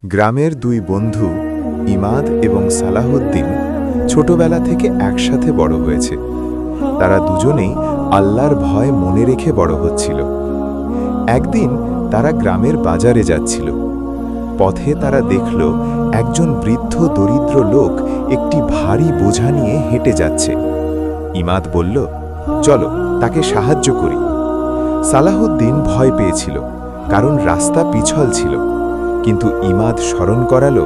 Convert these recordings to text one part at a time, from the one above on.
গ্রামের দুই বন্ধু ইমাদ এবং সালাহউদ্দিন ছোটবেলা থেকে একসাথে বড় হয়েছে। তারা দুজনেই আল্লাহর ভয় মনে রেখে বড় হচ্ছিল। একদিন তারা গ্রামের বাজারে যাচ্ছিল। পথে তারা দেখল একজন বৃদ্ধ দরিদ্র লোক একটি ভারী বোঝা নিয়ে হেঁটে যাচ্ছে। ইমাদ বলল, চলো তাকে সাহায্য করি। সালাহউদ্দিন ভয় পেয়েছিল, কারণ রাস্তা পিছল ছিল। কিন্তু ইমাদ স্মরণ করালো,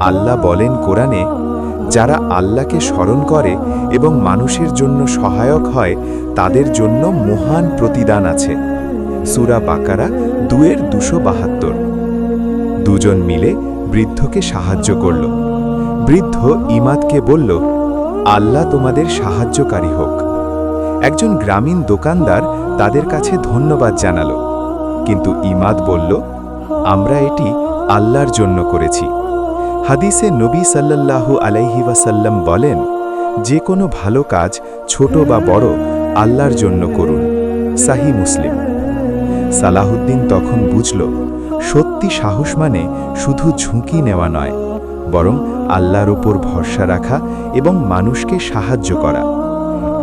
আল্লাহ বলেন কোরআনে, যারা আল্লাহকে স্মরণ করে এবং মানুষের জন্য সহায়ক হয় তাদের জন্য মহান প্রতিদান আছে। সূরা বাকারা 2:272। দুজন মিলে বৃদ্ধকে সাহায্য করল। বৃদ্ধ ইমাদকে বলল, আল্লাহ তোমাদের সাহায্যকারী হোক। একজন গ্রামীণ দোকানদার তাদের কাছে ধন্যবাদ জানালো, কিন্তু ইমাদ বলল, আমরা এটি আল্লাহর জন্য করেছি। হাদিসে নবী সাল্লাল্লাহু আলাইহি ওয়াসাল্লাম বলেন, যে কোনো ভালো কাজ ছোট বা বড় আল্লাহর জন্য করুন। সাহি মুসলিম। সালাহউদ্দিন তখন বুঝল, সত্যি সাহস মানে শুধু ঝুঁকি নেওয়া নয়, বরং আল্লাহর ওপর ভরসা রাখা এবং মানুষকে সাহায্য করা।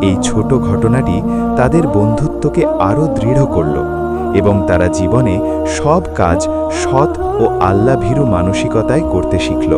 এই ছোট ঘটনাটি তাদের বন্ধুত্বকে আরও দৃঢ় করল এবং তারা জীবনে সব কাজ সৎ ও আল্লাভীরু মানসিকতায় করতে শিখল।